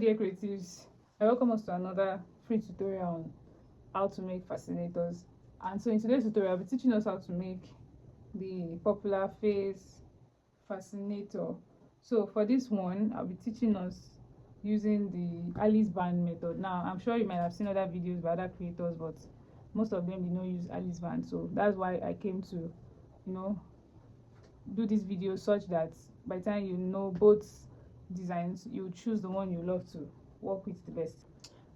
dear creatives, I welcome us to another free tutorial on how to make fascinators. And so in today's tutorial, I'll be teaching us how to make the popular face fascinator. So for this one, I'll be teaching us using the Alice band method. Now I'm sure you might have seen other videos by other creators, but most of them did not use Alice band, so that's why I came to do this video such that by the time you know both designs, you choose the one you love to work with the best.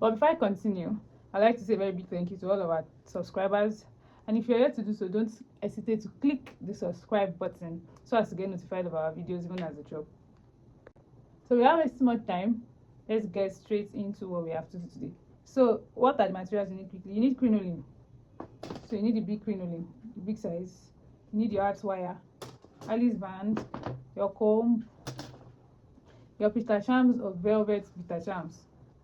But before I continue, I'd like to say a very big thank you to all of our subscribers, and if you're yet to do so, don't hesitate to click the subscribe button so as to get notified of our videos even as they drop. So without wasting much time, let's get straight into what we have to do today. So what are the materials you need quickly? You need crinoline. So you need the big crinoline, the big size. You need your art wire, Alice band, your comb, your pitachams or velvet pitachams.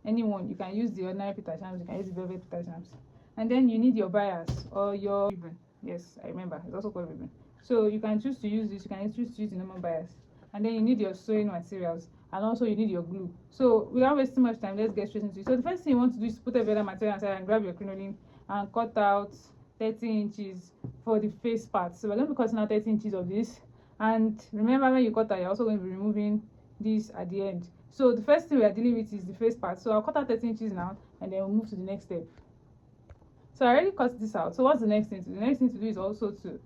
Anyone, you can use the ordinary pitachams, you can use the velvet pitachams. And then you need your bias or your ribbon. Yes, I remember, it's also called ribbon. So you can choose to use this, you can choose to use the normal bias. And then you need your sewing materials, and also you need your glue. So without wasting much time, let's get straight into it. So the first thing you want to do is put every other material aside and grab your crinoline and cut out 30 inches for the face part. So we're going to be cutting out 30 inches of this. And remember, when you cut out, you're also going to be removing this at the end. So the first thing we are dealing with is the face part. So I'll cut out 30 inches now, and then we'll move to the next step. So I already cut this out. So what's the next thing to do? The next thing to do is also to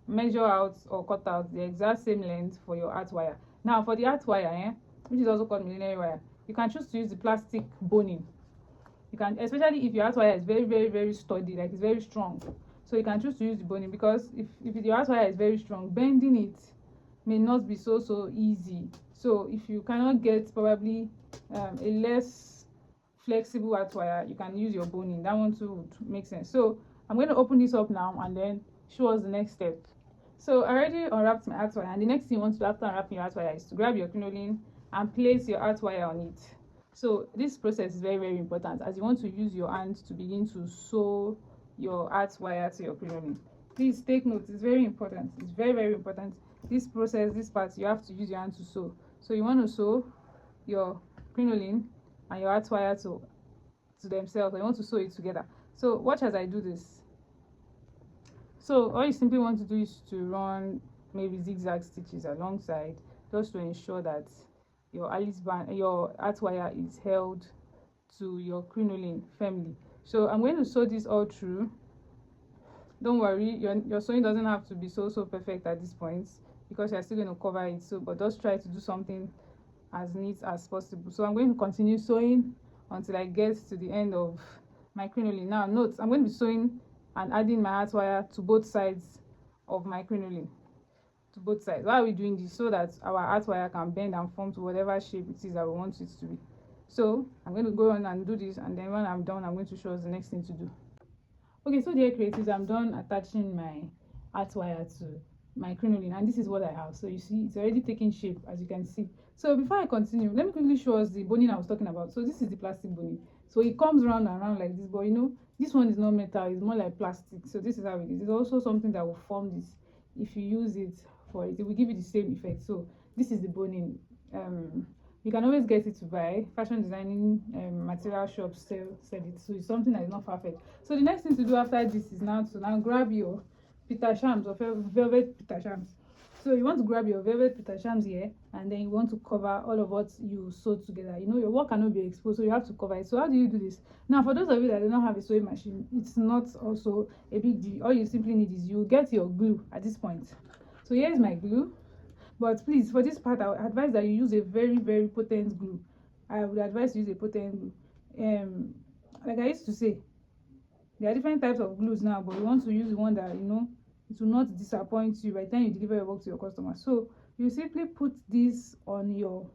measure out or cut out the exact same length for your art wire. Now for the art wire, which is also called millinery wire, you can choose to use the plastic boning. You can, especially if your art wire is very sturdy, like it's very strong, so you can choose to use the boning, because if your art wire is very strong, bending it may not be so easy. So if you cannot get probably a less flexible art wire, you can use your boning. That one too would make sense. So I'm going to open this up now and then show us the next step. So I already unwrapped my art wire, and the next thing you want to do after unwrapping your art wire is to grab your crinoline and place your art wire on it. So this process is very important, as you want to use your hand to begin to sew your art wire to your crinoline. Please take note, it's very important. It's very important. This process, this part, you have to use your hand to sew. So you want to sew your crinoline and your art wire to themselves, or you want to sew it together. So watch as I do this. So all you simply want to do is to run maybe zigzag stitches alongside, just to ensure that your Alice band, your art wire, is held to your crinoline firmly. So I'm going to sew this all through. Don't worry, your sewing doesn't have to be so perfect at this point, because you're still going to cover it. So but just try to do something as neat as possible. So I'm going to continue sewing until I get to the end of my crinoline. Now note, I'm going to be sewing and adding my art wire to both sides of my crinoline, to both sides. Why are we doing this? So that our art wire can bend and form to whatever shape it is that we want it to be. So I'm going to go on and do this, and then when I'm done, I'm going to show us the next thing to do. Okay, so dear creatives, I'm done attaching my art wire to my crinoline, and this is what I have. So you see, it's already taking shape, as you can see. So before I continue, let me quickly show us the boning I was talking about. So this is the plastic boning. So it comes round and round like this, but this one is not metal, it's more like plastic. So this is how it is. It's also something that will form this. If you use it for it, it will give you the same effect. So this is the boning. You can always get it to buy. Fashion designing material shops sell it. So it's something that is not perfect. So the next thing to do after this is now to grab your pitachams or velvet pitachams. So you want to grab your velvet pitachams here, and then you want to cover all of what you sewed together. Your work cannot be exposed, so you have to cover it. So how do you do this? Now for those of you that do not have a sewing machine, it's not also a big deal. All you simply need is you get your glue at this point. So here is my glue, but please, for this part, I would advise that you use a very potent glue. I would advise you use a potent glue. Like I used to say, there are different types of glues now, but you want to use the one that it will not disappoint you by the time you deliver your work to your customer. So you simply put this on your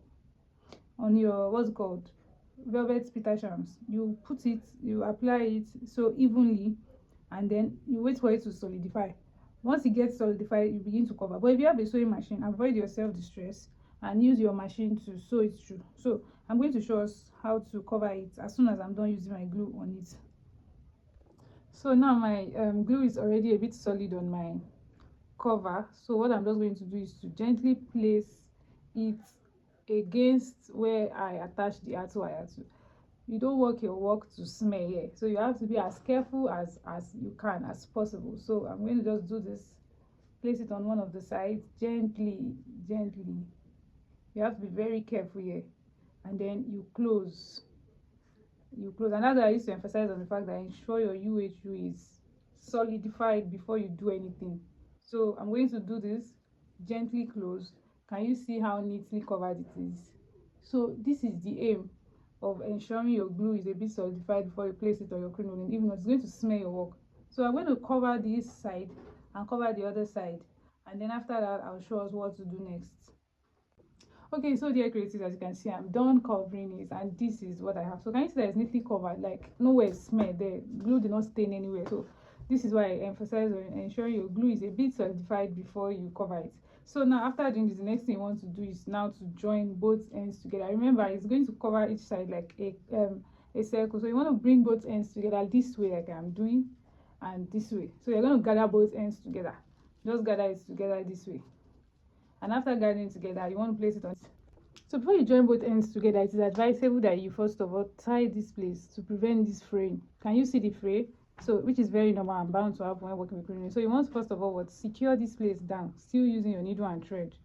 what's it called, velvet pitachams. You put it, you apply it so evenly, and then you wait for it to solidify. Once it gets solidified, you begin to cover. But if you have a sewing machine, avoid yourself distress and use your machine to sew it through. So I'm going to show us how to cover it as soon as I'm done using my glue on it. So now my glue is already a bit solid on my cover. So what I'm just going to do is to gently place it against where I attach the art wire to. You don't work your work to smear here, so you have to be as careful as you can, as possible. So I'm going to just do this, place it on one of the sides gently, gently. You have to be very careful here, and then you close. And that's why I used to emphasize on the fact that ensure your UHU is solidified before you do anything. So I'm going to do this, gently close. Can you see how neatly covered it is? So this is the aim of ensuring your glue is a bit solidified before you place it on your crinoline, even though it's going to smear your work. So I'm going to cover this side and cover the other side, and then after that I'll show us what to do next. Okay, so dear creatives, as you can see, I'm done covering it, and this is what I have. So can you see that it's neatly covered, like nowhere is smeared, the glue did not stain anywhere. So this is why I emphasize on ensuring your glue is a bit solidified before you cover it. So now after doing this, the next thing you want to do is now to join both ends together. Remember, it's going to cover each side like a circle. So you want to bring both ends together this way, like I'm doing, and this way. So you're going to gather both ends together. Just gather it together this way, and after gathering together, you want to place it on. So before you join both ends together, it is advisable that you first of all tie this place to prevent this fraying. Can you see the fray? So which is very normal and bound to happen when working with crinoline. So you want first of all what, secure this place down, still using your needle and thread.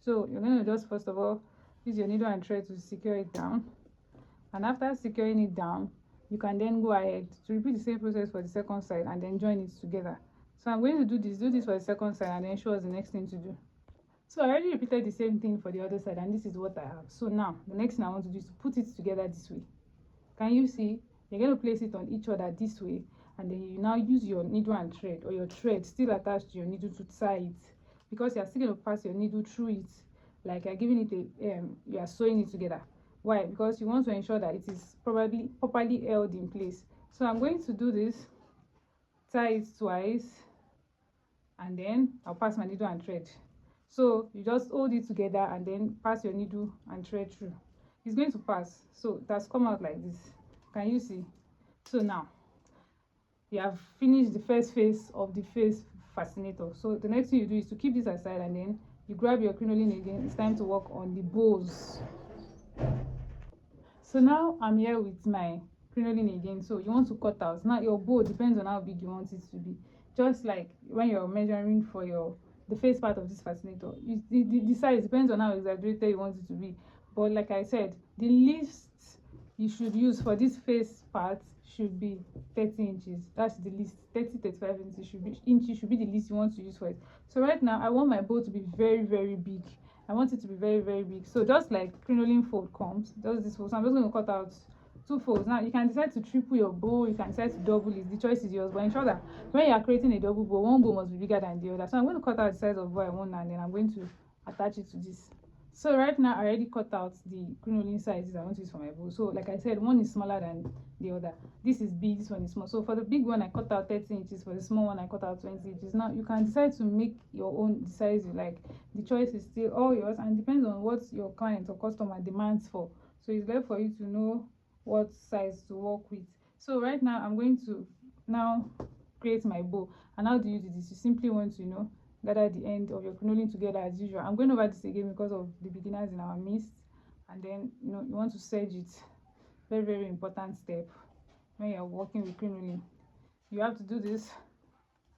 So you're going to just first of all use your needle and thread to secure it down, and after securing it down, you can then go ahead to repeat the same process for the second side and then join it together. So I'm going to do this for the second side, and then show us the next thing to do. So I already repeated the same thing for the other side, and this is what I have. So now the next thing I want to do is to put it together this way. Can you see? You're going to place it on each other this way, and then you now use your needle and thread, or your thread still attached to your needle, to tie it, because you're still going to pass your needle through it, like you're giving it a you are sewing it together. Why? Because you want to ensure that it is probably properly held in place. So I'm going to do this, tie it twice, and then I'll pass my needle and thread. So you just hold it together and then pass your needle and thread through. It's going to pass. So it has come out like this. Can you see? So now you have finished the first phase of the face fascinator. So the next thing you do is to keep this aside, and then you grab your crinoline again. It's time to work on the bows. So now I'm here with my crinoline again. So you want to cut out. Now your bow depends on how big you want it to be. Just like when you're measuring for the face part of this fascinator, the size depends on how exaggerated you want it to be. But like I said, the least you should use for this face part should be 30 inches. That's the least. 30-35 inches should be the least you want to use for it. So right now I want my bow to be very, very big. I want it to be very, very big. So just like crinoline fold comes, does this fold. So I'm just going to cut out 2 folds. Now you can decide to triple your bow, you can decide to double it. The choice is yours, but ensure that when you are creating a double bow, one bow must be bigger than the other. So I'm going to cut out the size of bow I want, and then I'm going to attach it to this. So right now I already cut out the crinoline sizes I want to use for my bow. So like I said, one is smaller than the other. This is big, this one is small. So for the big one I cut out 30 inches, for the small one I cut out 20 inches. Now you can decide to make your own, the size you like. The choice is still all yours, and depends on what your client or customer demands for. So it's left for you to know what size to work with. So right now I'm going to now create my bow. And how do you do this? You simply want to gather the end of your crinoline together as usual. I'm going over this again because of the beginners in our midst. And then you want to serge it. Very, very important step when you're working with crinoline. You have to do this,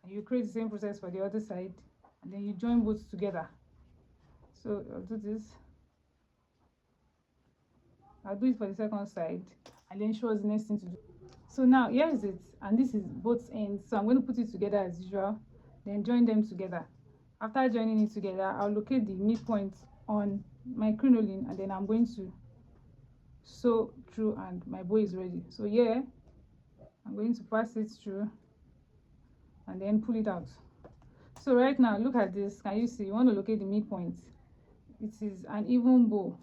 and you create the same process for the other side, and then you join both together. So I'll do this. I'll do it for the second side, and then show us the next thing to do. So now here is it, and this is both ends. So I'm going to put it together as usual, then join them together. After joining it together, I'll locate the midpoint on my crinoline, and then I'm going to sew through, and my bow is ready. So here I'm going to pass it through and then pull it out. So right now look at this. Can you see? You want to locate the midpoint. It is an even bow.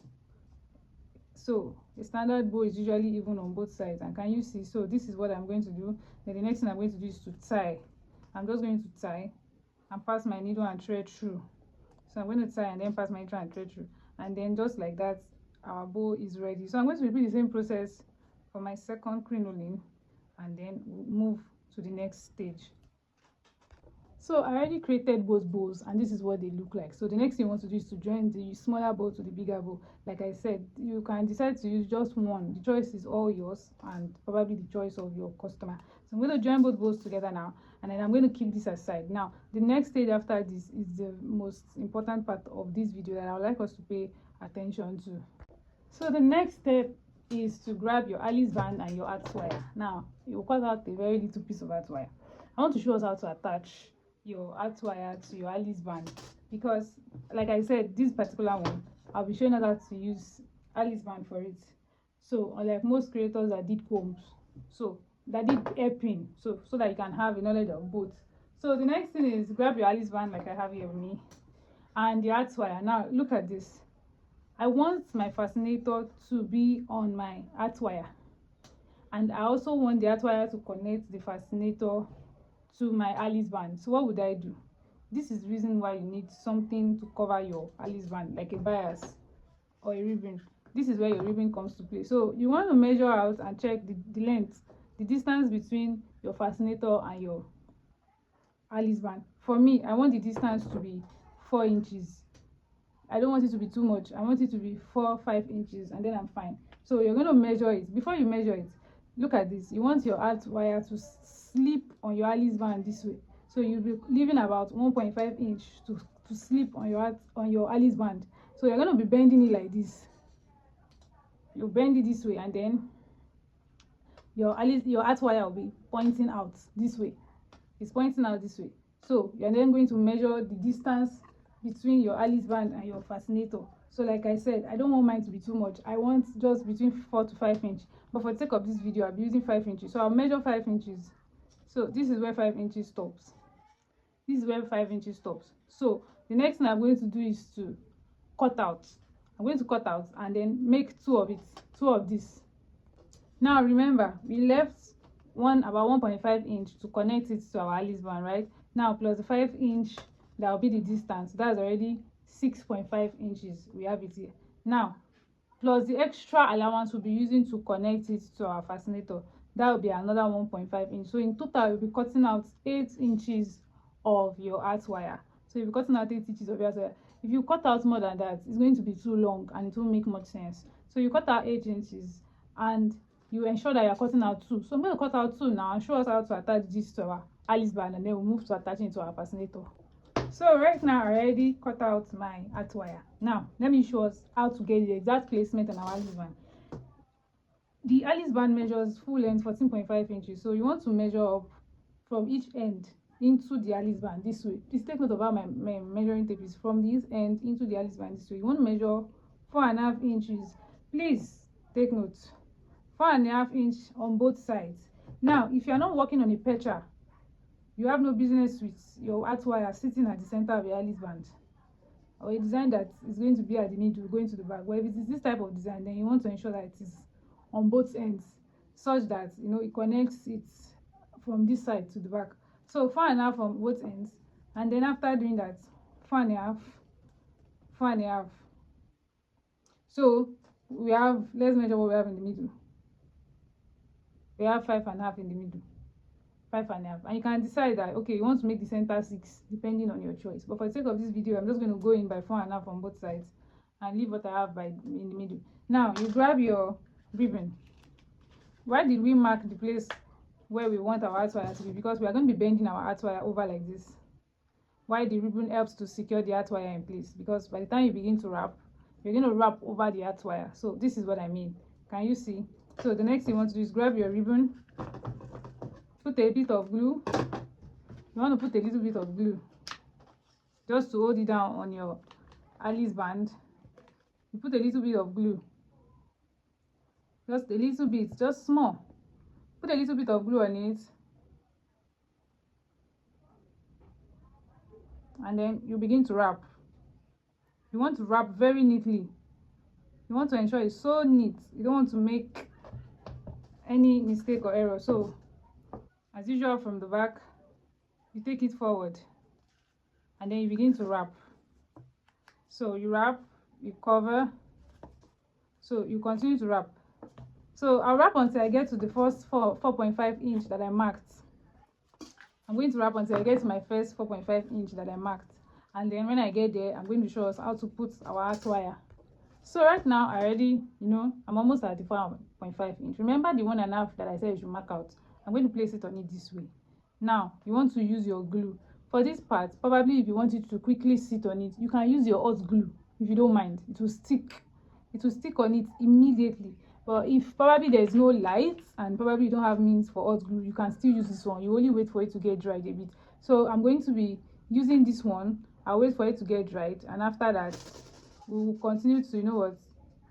So a standard bow is usually even on both sides, and can you see? So this is what I'm going to do. Then the next thing I'm going to do is to tie. I'm just going to tie and pass my needle and thread through. So I'm going to tie and then pass my needle and thread through, and then just like that our bow is ready. So I'm going to repeat the same process for my second crinoline, and then we'll move to the next stage. So I already created both bows, and this is what they look like. So the next thing you want to do is to join the smaller bow to the bigger bow. Like I said, you can decide to use just one. The choice is all yours, and probably the choice of your customer. So I'm going to join both bows together now, and then I'm going to keep this aside. Now the next stage after this is the most important part of this video that I would like us to pay attention to. So the next step is to grab your Alice band and your arts wire. Now you will cut out a very little piece of arts wire. I want to show us how to attach your arts wire to your Alice band, because like I said, this particular one I'll be showing us how to use Alice band for it. So unlike most creators that did combs, so that did hairpin, so that you can have a knowledge of both. So the next thing is grab your Alice band like I have here with me, and the arts wire. Now look at this. I want my fascinator to be on my arts wire, and I also want the arts wire to connect the fascinator to my Alice band. So what would I do? This is the reason why you need something to cover your Alice band, like a bias or a ribbon. This is where your ribbon comes to play. So you want to measure out and check the length, the distance between your fascinator and your Alice band. For me, I want the distance to be 4 inches. I don't want it to be too much. I want it to be 4-5 inches, and then I'm fine. So you're going to measure it. Before you measure it, look at this. You want your arts wire to slip on your Alice band this way. So you'll be leaving about 1.5 inch to slip on your Alice band. So you're going to be bending it like this. You bend it this way, and then your arts wire will be pointing out this way. It's pointing out this way. So you're then going to measure the distance between your Alice band and your fascinator. So like I said, I don't want mine to be too much. I want just between 4 to 5 inches. But for the sake of this video, I'll be using 5 inches. So I'll measure 5 inches. So this is where 5 inches stops. This is where 5 inches stops. So the next thing I'm going to do is to cut out. I'm going to cut out and then make two of this. Now remember, we left about 1.5 inch to connect it to our Alice band, right? Now plus the 5 inch, that will be the distance. That's already 6.5 inches. We have it here. Now plus the extra allowance we'll be using to connect it to our fascinator, that will be another 1.5 inch. So in total you'll be cutting out 8 inches of your arts wire. So you'll be cutting out 8 inches of your arts wire. If you cut out more than that, it's going to be too long and it won't make much sense. So you cut out 8 inches and you ensure that you're cutting out 2. So I'm going to cut out 2 now and show us how to attach this to our Alice band, and then we'll move to attaching it to our fascinator. So right now I already cut out my arts wire. Now let me show us how to get the exact placement on our Alice band. The Alice band measures full length 14.5 inches. So you want to measure up from each end into the Alice band this way. Please take note of how my measuring tape is. From this end into the Alice band this way. You want to measure 4.5 inches. Please take note. 4.5 inches on both sides. Now if you're not working on a percher, you have no business with your arts wire sitting at the center of your Alice band, or a design that is going to be at the middle going to the back. But if it is this type of design, then you want to ensure that it is on both ends, such that it connects it from this side to the back. So 4.5 on both ends, and then after doing that, 4.5, 4.5. So we have, let's measure what we have in the middle. We have 5.5 in the middle. 5.5, and you can decide that okay, you want to make the center 6 depending on your choice. But for the sake of this video, I'm just going to go in by 4.5 on both sides and leave what I have in the middle. Now you grab your ribbon. Why did we mark the place where we want our arts wire to be? Because we are going to be bending our arts wire over like this. Why the ribbon helps to secure the arts wire in place, because by the time you begin to wrap, you're going to wrap over the arts wire. So this is what I mean. Can you see? So the next thing you want to do is grab your ribbon, put a bit of glue. You want to put a little bit of glue just to hold it down on your Alice band. You put a little bit of glue, just a little bit, just small. Put a little bit of glue on it, and then you begin to wrap. You want to wrap very neatly. You want to ensure it's so neat. You don't want to make any mistake or error. So as usual, from the back you take it forward and then you begin to wrap. So you wrap, you cover, so you continue to wrap. So I'll wrap until I get to the first 4.5 inch that I marked. I'm going to wrap until I get to my first 4.5 inch that I marked, and then when I get there, I'm going to show us how to put our art wire. So right now I already, I'm almost at the 4.5 inch. Remember the 1.5 that I said you should mark out? I'm going to place it on it this way. Now you want to use your glue for this part. Probably if you want it to quickly sit on it, you can use your hot glue. If you don't mind, it will stick on it immediately. But if probably there's no light and probably you don't have means for hot glue, you can still use this one. You only wait for it to get dried a bit. So I'm going to be using this one. I'll wait for it to get dried, and after that we'll continue to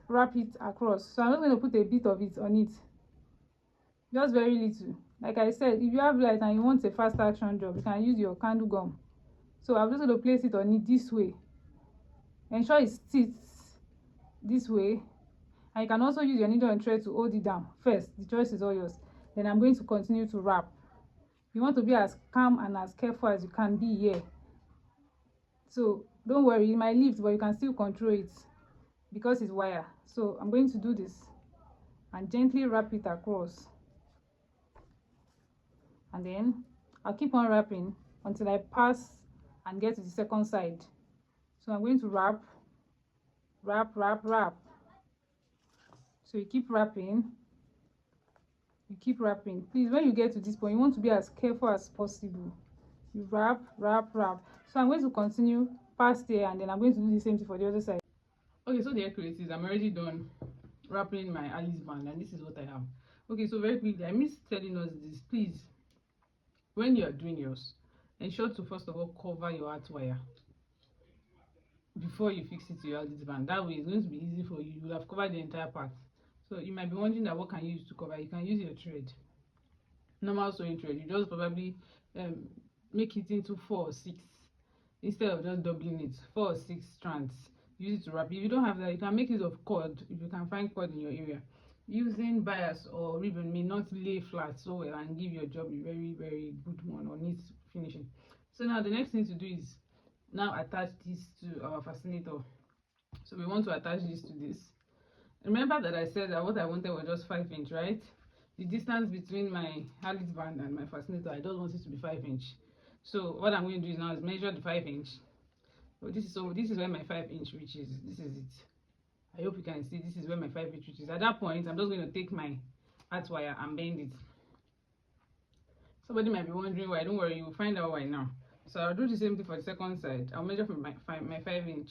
wrap it across. So I'm just going to put a bit of it on it, just very little. Like I said, if you have light and you want a fast action job, you can use your candle gum. So I'm just going to place it on it this way. Ensure it sits this way, and you can also use your needle and thread to hold it down first. The choice is all yours. Then I'm going to continue to wrap. You want to be as calm and as careful as you can be here. So don't worry, it might lift, but you can still control it because it's wire. So I'm going to do this and gently wrap it across, and then I'll keep on wrapping until I pass and get to the second side. So I'm going to wrap. So you keep wrapping, please. When you get to this point, you want to be as careful as possible. You wrap. So I'm going to continue past here, and then I'm going to do the same thing for the other side. Okay, so dear creatives, I'm already done wrapping my Alice band, and this is what I have. Okay, so very quickly, I missed telling us this. Please, when you are doing yours, ensure to first of all cover your art wire before you fix it to your Alice band. That way it's going to be easy for you. You will have covered the entire part. So you might be wondering that what can you use to cover. You can use your thread, normal sewing thread. You just probably make it into 4 or 6 instead of just doubling it. 4 or 6 strands, use it to wrap. If you don't have that, you can make use of cord. If you can find cord in your area, using bias or ribbon may not lay flat so well and give your job a very, very good one or neat finishing. So now the next thing to do is now attach this to our fascinator. So we want to attach this to this. Remember that I said that what I wanted was just 5 inch, right? The distance between my Alice band and my fascinator, I don't want it to be 5 inch. So what I'm going to do is now is measure the 5 inch. So this is where my 5 inch reaches. This is it. I hope you can see this is where my 5 inch reaches. At that point, I'm just going to take my art wire and bend it. Somebody might be wondering why. Don't worry, you'll find out why now. So I'll do the same thing for the second side. I'll measure from my 5 inch,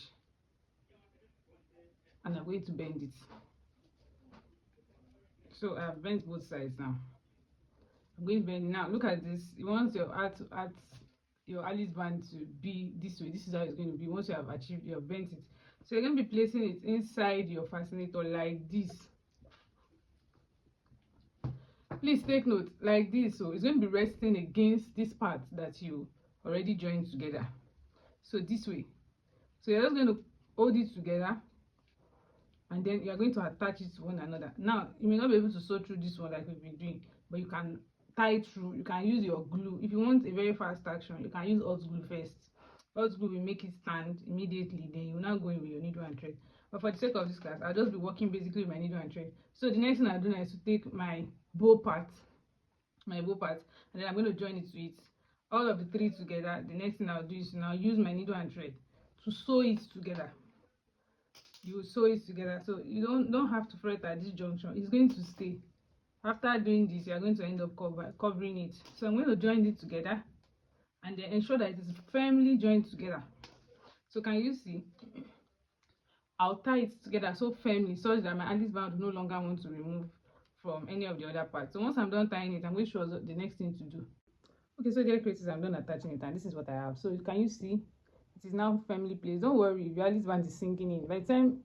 and I'm going to bend it. So I've bent both sides now. I'm going to bend now. Look at this. You want your your Alice band to be this way. This is how it's going to be once you have achieved, you have bent it. So you're going to be placing it inside your fascinator like this. Please take note, like this. So it's going to be resting against this part that you already joined together. So this way. So you're just going to hold it together, and then you're going to attach it to one another. Now you may not be able to sew through this one like we've been doing, but you can tie through. You can use your glue. If you want a very fast action, you can use hot glue first. Hot glue will make it stand immediately, then you will now go in with your needle and thread. But for the sake of this class, I'll just be working basically with my needle and thread. So the next thing I'll do now is to take my bow part, and then I'm going to join it to it, all of the 3 together. The next thing I'll do is now use my needle and thread to sew it together. You will sew it together, so you don't have to fret at this junction. It's going to stay. After doing this, you are going to end up covering it. So I'm going to join it together and then ensure that it is firmly joined together. So can you see? I'll tie it together so firmly such that my Alice band will no longer want to remove from any of the other parts. So once I'm done tying it, I'm going to show the next thing to do. Okay, so dear creators, I'm done attaching it, and this is what I have. So can you see? It is now firmly placed. Don't worry if your Alice band is sinking in. By the time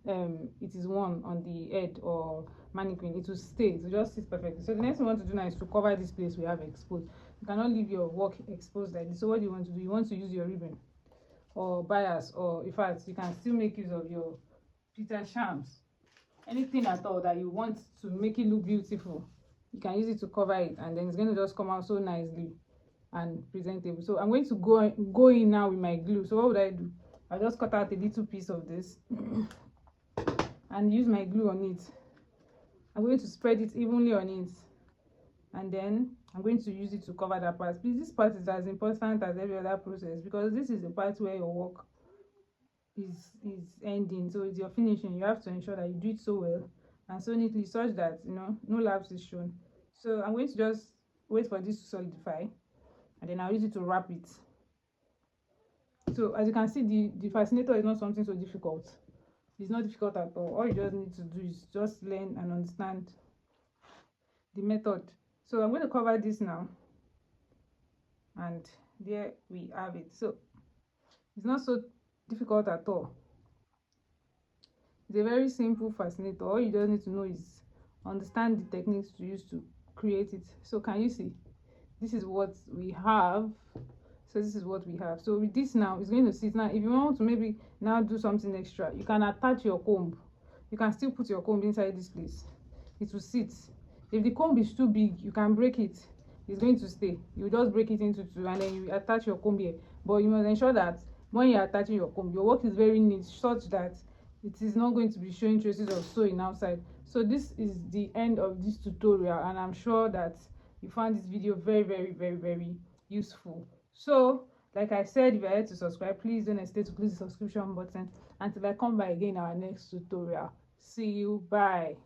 it is worn on the head or mannequin, it will stay. It will just sit perfectly. So the next thing we want to do now is to cover this place we have exposed. You cannot leave your work exposed like this. So what do you want to do? You want to use your ribbon or bias, or in fact, you can still make use of your Peter Shams. Anything at all that you want to make it look beautiful, you can use it to cover it, and then it's going to just come out so nicely and presentable. So I'm going to go in now with my glue. So what would I do? I'll just cut out a little piece of this and use my glue on it. I'm going to spread it evenly on it, and then I'm going to use it to cover that part. Please, this part is as important as every other process, because this is the part where your work is ending, so it's your finishing. You have to ensure that you do it so well and so neatly, such that no lapse is shown. So I'm going to just wait for this to solidify, and then I'll use it to wrap it. So as you can see, the fascinator is not something so difficult. It's not difficult at all you just need to do is just learn and understand the method. So I'm going to cover this now, and there we have it. So it's not so difficult at all. It's a very simple fascinator. All you just need to know is understand the techniques to use to create it. So can you see, this is what we have. So this is what we have. So with this now, it's going to sit. Now if you want to maybe now do something extra, you can attach your comb. You can still put your comb inside this place. It will sit. If the comb is too big, you can break it. It's going to stay. You just break it into two, and then you attach your comb here. But you must ensure that when you're attaching your comb, your work is very neat, such that it is not going to be showing traces of sewing outside. So this is the end of this tutorial, and I'm sure that you found this video very, very, very, very useful. So like I said, if you're here to subscribe, please don't hesitate to click the subscription button until I come back again in our next tutorial. See you. Bye.